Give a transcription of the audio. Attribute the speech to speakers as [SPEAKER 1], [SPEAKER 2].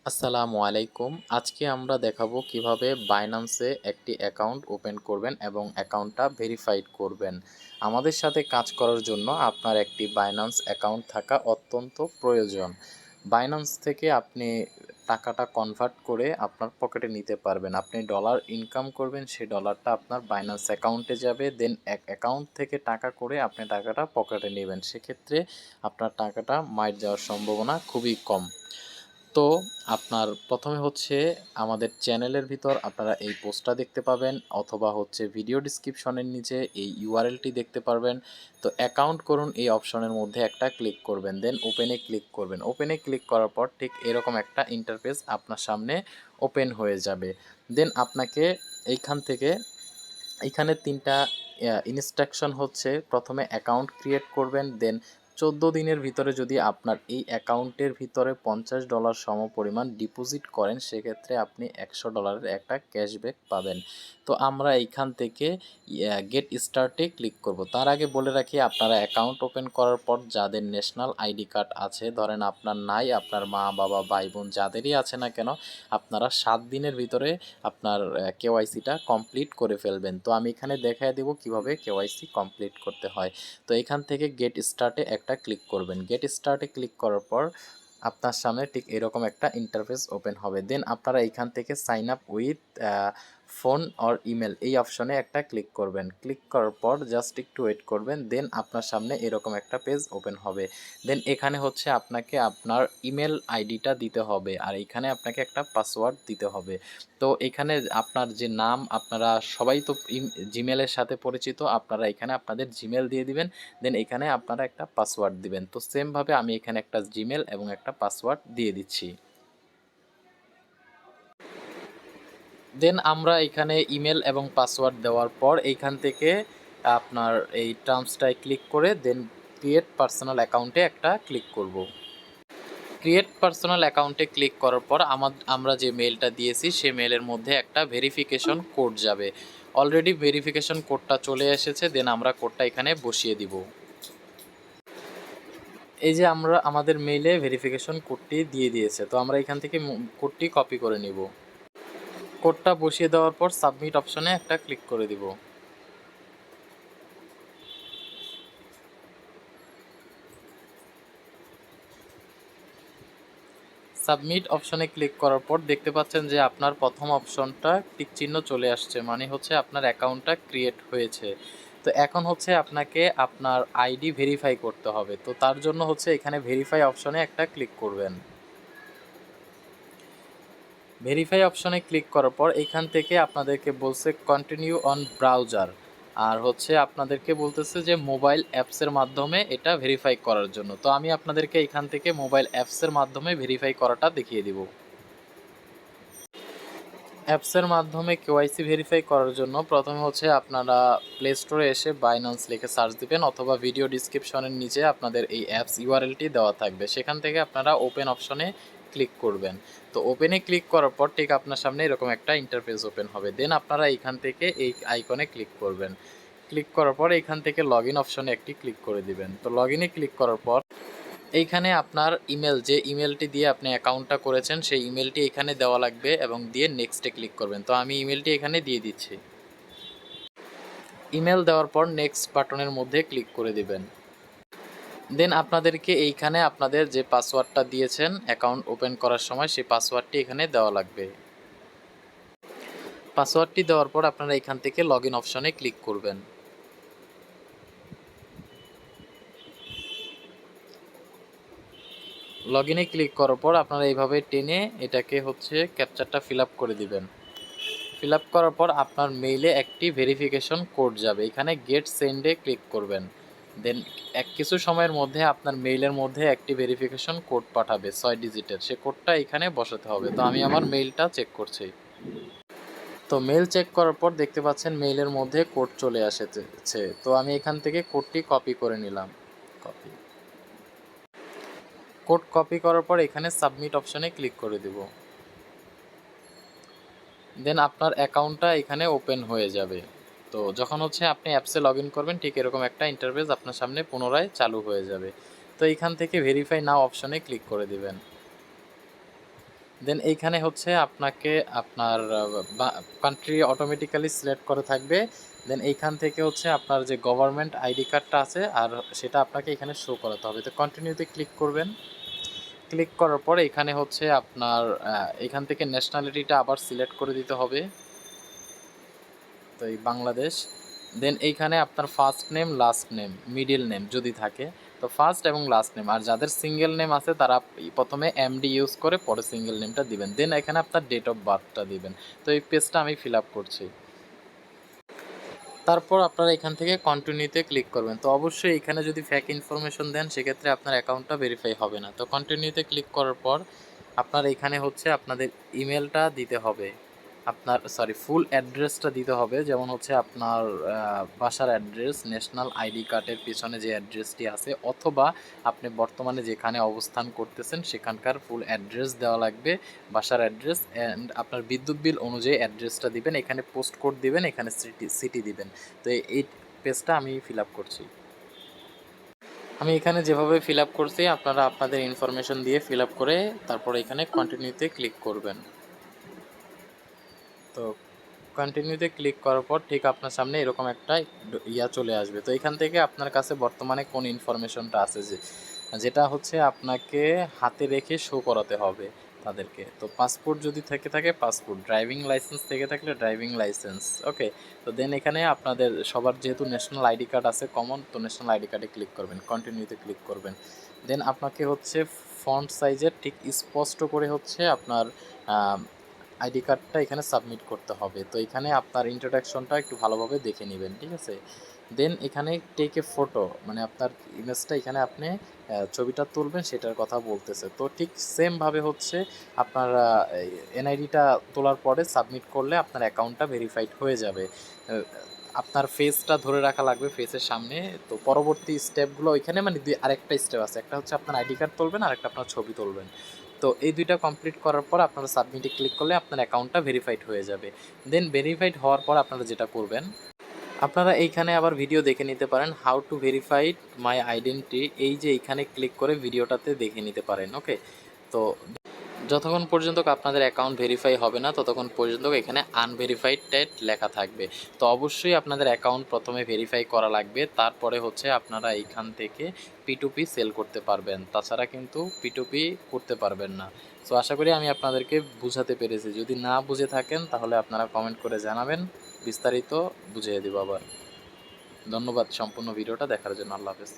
[SPEAKER 1] আসসালামু আলাইকুম। আজকে আমরা দেখাবো কিভাবে বাইন্যান্সে একটি অ্যাকাউন্ট ওপেন করবেন এবং অ্যাকাউন্টটা ভেরিফাইড করবেন। আমাদের সাথে কাজ করার জন্য আপনার একটি বাইন্যান্স অ্যাকাউন্ট থাকা অত্যন্ত প্রয়োজন। বাইন্যান্স থেকে আপনি টাকাটা কনভার্ট করে আপনার পকেটে নিতে পারবেন। আপনি ডলার ইনকাম করবেন, সেই ডলারটা আপনার বাইন্যান্স অ্যাকাউন্টে যাবে। দেন অ্যাকাউন্ট থেকে টাকা করে আপনি টাকাটা পকেটে নেবেন। সেক্ষেত্রে আপনার টাকাটা মাইর যাওয়ার সম্ভাবনা খুবই কম। তো আপনার প্রথমে হচ্ছে আমাদের চ্যানেলের ভিতর আপনারা এই পোস্টটা দেখতে পাবেন, অথবা হচ্ছে ভিডিও ডিসক্রিপশনের নিচে এই ইউআরএলটি দেখতে পারবেন। তো অ্যাকাউন্ট করুন এই অপশনের মধ্যে একটা ক্লিক করবেন, দেন ওপেনে ক্লিক করবেন। ওপেনে ক্লিক করার পর ঠিক এরকম একটা ইন্টারফেস আপনার সামনে ওপেন হয়ে যাবে। দেন আপনাকে এইখান থেকে এইখানে ৩টা ইনস্ট্রাকশন হচ্ছে, প্রথমে অ্যাকাউন্ট ক্রিয়েট করবেন, দেন 14 দিনের ভিতরে যদি আপনার এই অ্যাকাউন্টের ভিতরে $50 সমপরিমাণ ডিপোজিট করেন, সেক্ষেত্রে আপনি $100 একটা ক্যাশব্যাক পাবেন। তো আমরা এইখান থেকে গেট স্টার্টে ক্লিক করব। তার আগে বলে রাখি, আপনারা অ্যাকাউন্ট ওপেন করার পর যাদের ন্যাশনাল আইডি কার্ড আছে, ধরেন আপনার নাই, আপনার মা বাবা ভাই বোন যাদেরই আছে না কেন, আপনারা 7 দিনের ভিতরে আপনার কেওয়াইসিটা কমপ্লিট করে ফেলবেন। তো আমি এখানে দেখায় দেব কিভাবে কেওয়াইসি কমপ্লিট করতে হয়। তো এখান থেকে গেট স্টার্টে একটা ক্লিক করবেন। গেট স্টার্টে ক্লিক করার পর আপনার সামনে ঠিক এরকম একটা ইন্টারফেস ওপেন হবে। দেন আপনারা এখান থেকে sign up with phone or email এই অপশনে একটা ক্লিক করবেন। ক্লিক করার পর জাস্ট একটু ওয়েট করবেন, দেন আপনার সামনে এরকম একটা পেজ ওপেন হবে। দেন এখানে হচ্ছে আপনাকে আপনার ইমেল আইডিটা দিতে হবে, আর এখানে আপনাকে একটা পাসওয়ার্ড দিতে হবে। তো এখানে আপনার যে নাম, আপনারা সবাই তো জিমেলের সাথে পরিচিত, আপনারা এখানে আপনাদের জিমেল দিয়ে দিবেন। দেন এখানে আপনারা একটা পাসওয়ার্ড দিবেন। তো সেমভাবে আমি এখানে একটা জিমেল এবং একটা পাসওয়ার্ড দিয়ে দিচ্ছি। দেন আমরা এখানে ইমেল এবং পাসওয়ার্ড দেওয়ার পর এইখান থেকে আপনার এই টার্মসটায় ক্লিক করে দেন ক্রিয়েট পার্সোনাল অ্যাকাউন্টে একটা ক্লিক করব। ক্রিয়েট পার্সোনাল অ্যাকাউন্টে ক্লিক করার পর আমরা যে মেলটা দিয়েছি সেই মেলের মধ্যে একটা ভেরিফিকেশন কোড যাবে। অলরেডি ভেরিফিকেশন কোডটা চলে এসেছে, দেন আমরা কোডটা এখানে বসিয়ে দিব। এই যে আমরা আমাদের মেইলে ভেরিফিকেশন কোডটি দিয়ে দিয়েছে, তো আমরা এখান থেকে কোডটি কপি করে নিব। কোডটা বসিয়ে দেওয়ার পর সাবমিট অপশনে একটা ক্লিক করে দিব। সাবমিট অপশনে ক্লিক করার পর দেখতে পাচ্ছেন যে আপনার প্রথম অপশনটা টিক চিহ্ন চলে আসছে, মানে হচ্ছে আপনার অ্যাকাউন্টটা ক্রিয়েট হয়েছে। তো এখন হচ্ছে আপনাকে আপনার আইডি ভেরিফাই করতে হবে। তো তার জন্য হচ্ছে এখানে ভেরিফাই অপশনে একটা ক্লিক করবেন। ভেরিফাই অপশনে ক্লিক করার পর এখান থেকে আপনাদেরকে বলছে কন্টিনিউ অন ব্রাউজার, আর হচ্ছে আপনাদেরকে বলতেছে যে মোবাইল অ্যাপসের মাধ্যমে এটা ভেরিফাই করার জন্য। তো আমি আপনাদেরকে এখান থেকে মোবাইল অ্যাপসের মাধ্যমে ভেরিফাই করাটা দেখিয়ে দিব। অ্যাপসের মাধ্যমে কেওয়াইসি ভেরিফাই করার জন্য প্রথমে হচ্ছে আপনারা প্লে স্টোরে এসে বাইন্যান্স লিখে সার্চ দিবেন, অথবা ভিডিও ডিসক্রিপশনের নিচে আপনাদের এই অ্যাপস ইউআরএলটি দেওয়া থাকবে, সেখান থেকে আপনারা ওপেন অপশনে ক্লিক করবেন। তো ওপেনে ক্লিক করার পর ঠিক আপনার সামনে এরকম একটা ইন্টারফেস ওপেন হবে। দেন আপনারা এইখান থেকে এই আইকনে ক্লিক করবেন। ক্লিক করার পর এইখান থেকে লগ ইন অপশনে একটি ক্লিক করে দিবেন। তো লগ ইনে ক্লিক করার পর এইখানে আপনার ইমেল, যে ইমেলটি দিয়ে আপনি অ্যাকাউন্টটা করেছেন সেই ইমেলটি এখানে দেওয়া লাগবে এবং দিয়ে নেক্সটে ক্লিক করবেন। তো আমি ইমেলটি এখানে দিয়ে দিচ্ছি। ইমেল দেওয়ার পর নেক্সট বাটনের মধ্যে ক্লিক করে দিবেন। দেন আপনাদেরকে এইখানে আপনাদের যে পাসওয়ার্ডটা দিয়েছেন অ্যাকাউন্ট ওপেন করার সময় সেই পাসওয়ার্ডটি এখানে দেওয়া লাগবে। পাসওয়ার্ডটি দেওয়ার পর আপনারা এখান থেকে লগ ইন অপশনে ক্লিক করবেন। লগ ইনে ক্লিক করার পর আপনারা এইভাবে টেনে এটাকে হচ্ছে ক্যাপচারটা ফিল আপ করে দিবেন। ফিল আপ করার পর আপনার মেইলে একটি ভেরিফিকেশন কোড যাবে, এখানে গেট সেন্ডে ক্লিক করবেন। দেন কিছু সময়ের মধ্যে আপনার মেইলের মধ্যে একটি ভেরিফিকেশন কোড পাঠাবে 6 ডিজিটের, সে কোডটা এখানে বসাতে হবে। তো আমি আমার মেইলটা চেক করছি। তো মেইল চেক করার পর দেখতে পাচ্ছেন মেইলের মধ্যে কোড চলে এসেছে। তো আমি এখান থেকে কোডটি কপি করে নিলাম। কপি কোড কপি করার পর এখানে সাবমিট অপশনে ক্লিক করে দেব। দেন আপনার অ্যাকাউন্টটা এখানে ওপেন হয়ে যাবে। তো যখন হচ্ছে আপনি অ্যাপসে লগ ইন করবেন ঠিক এরকম একটা ইন্টারফেস আপনার সামনে পুনরায় চালু হয়ে যাবে। তো এইখান থেকে ভেরিফাই নাও অপশনে ক্লিক করে দিবেন। দেন এইখানে হচ্ছে আপনাকে আপনার কান্ট্রি অটোমেটিক্যালি সিলেক্ট করে থাকবে। দেন এইখান থেকে হচ্ছে আপনার যে গভর্নমেন্ট আইডি কার্ডটা আছে আর সেটা আপনাকে এখানে শো করাতে হবে। তো কন্টিনিউতে ক্লিক করবেন। ক্লিক করার পর এখানে হচ্ছে আপনার এখান থেকে ন্যাশনালিটিটা আবার সিলেক্ট করে দিতে হবে। তো এই বাংলাদেশ। দেন এইখানে আপনার first name, last name, middle name যদি থাকে তো ফার্স্ট এবং লাস্ট নেম, আর যাদের সিঙ্গেল নেম আছে তারা প্রথমে এমডি ইউজ করে পরে সিঙ্গেল নেমটা দিবেন। দেন এখানে আপনার ডেট অফ বার্থটা দিবেন। তো এই পেজটা আমি ফিল আপ করছি। তারপর আপনারা এখান থেকে কন্টিনিউতে ক্লিক করবেন। তো অবশ্যই এখানে যদি ফেক ইনফরমেশন দেন সেক্ষেত্রে আপনার অ্যাকাউন্টটা ভেরিফাই হবে না। তো কন্টিনিউতে ক্লিক করার পর আপনার এখানে হচ্ছে আপনাদের ইমেলটা দিতে হবে, আপনার ফুল অ্যাড্রেসটা দিতে হবে। যেমন হচ্ছে আপনার বাসার অ্যাড্রেস, ন্যাশনাল আইডি কার্ডের পিছনে যে অ্যাড্রেসটি আছে, অথবা আপনি বর্তমানে যেখানে অবস্থান করতেছেন সেখানকার ফুল অ্যাড্রেস দেওয়া লাগবে, বাসার অ্যাড্রেস। অ্যান্ড আপনার বিদ্যুৎ বিল অনুযায়ী অ্যাড্রেসটা দিবেন, এখানে পোস্ট কোড দিবেন, এখানে সিটি দিবেন। তো এই পেজটা আমি ফিল আপ করছি। আমি এখানে যেভাবে ফিল আপ করছি আপনারা আপনাদের ইনফরমেশন দিয়ে ফিল আপ করে তারপর এখানে কন্টিনিউতে ক্লিক করবেন। তো কন্টিনিউতে ক্লিক করার পর ঠিক আপনার সামনে এরকম একটা চলে আসবে। তো এখান থেকে আপনার কাছে বর্তমানে কোন ইনফরমেশনটা আছে যেটা হচ্ছে আপনাকে হাতে রেখে শো করাতে হবে তাদেরকে। তো পাসপোর্ট যদি থেকে থাকে পাসপোর্ট, ড্রাইভিং লাইসেন্স থেকে থাকলে ড্রাইভিং লাইসেন্স। ওকে। তো দেন এখানে আপনাদের সবার যেহেতু ন্যাশনাল আইডি কার্ড আছে কমন, তো ন্যাশনাল আইডি কার্ডে ক্লিক করবেন, কন্টিনিউতে ক্লিক করবেন। দেন আপনাকে হচ্ছে ফন্ট সাইজের ঠিক স্পষ্ট করে হচ্ছে আপনার আইডি কার্ডটা এখানে সাবমিট করতে হবে। তো এখানে আপনার ইন্ট্রোডাকশনটা একটু ভালোভাবে দেখে নেবেন, ঠিক আছে। দেন এখানে টেক এ ফটো, মানে আপনার ইমেজটা এখানে আপনি ছবিটা তুলবেন সেটার কথা বলতেছে। তো ঠিক সেমভাবে হচ্ছে আপনার এনআইডিটা তোলার পরে সাবমিট করলে আপনার অ্যাকাউন্টটা ভেরিফাইড হয়ে যাবে। আপনার ফেসটা ধরে রাখা লাগবে ফেসের সামনে। তো পরবর্তী স্টেপগুলো ওইখানে মানে আরেকটা স্টেপ আছে, একটা হচ্ছে আপনার আইডি কার্ড তুলবেন আর একটা আপনার ছবি তুলবেন। তো এই দুইটা কমপ্লিট করার পর আপনারা সাবমিটে ক্লিক করলে আপনার অ্যাকাউন্টটা ভেরিফাইড হয়ে যাবে। দেন ভেরিফাইড হওয়ার পর আপনারা যেটা করবেন, আপনারা এইখানে আবার ভিডিও দেখে নিতে পারেন, how to verified my identity, এই যে এইখানে ক্লিক করে ভিডিওটাতে দেখে নিতে পারেন। ওকে। তো যতক্ষণ পর্যন্ত আপনাদের অ্যাকাউন্ট ভেরিফাই হবে না ততক্ষণ পর্যন্ত এখানে আনভেরিফাইড ট্যাগ লেখা থাকবে। তো অবশ্যই আপনাদের অ্যাকাউন্ট প্রথমে ভেরিফাই করা লাগবে, তারপরে হচ্ছে আপনারা এইখান থেকে P2P সেল করতে পারবেন, তাছাড়া কিন্তু P2P করতে পারবেন না। সো আশা করি আমি আপনাদেরকে বুঝাতে পেরেছি। যদি না বুঝে থাকেন তাহলে আপনারা কমেন্ট করে জানাবেন, বিস্তারিত বুঝিয়ে দেব আবার। ধন্যবাদ সম্পূর্ণ ভিডিওটা দেখার জন্য। আল্লাহ হাফেজ।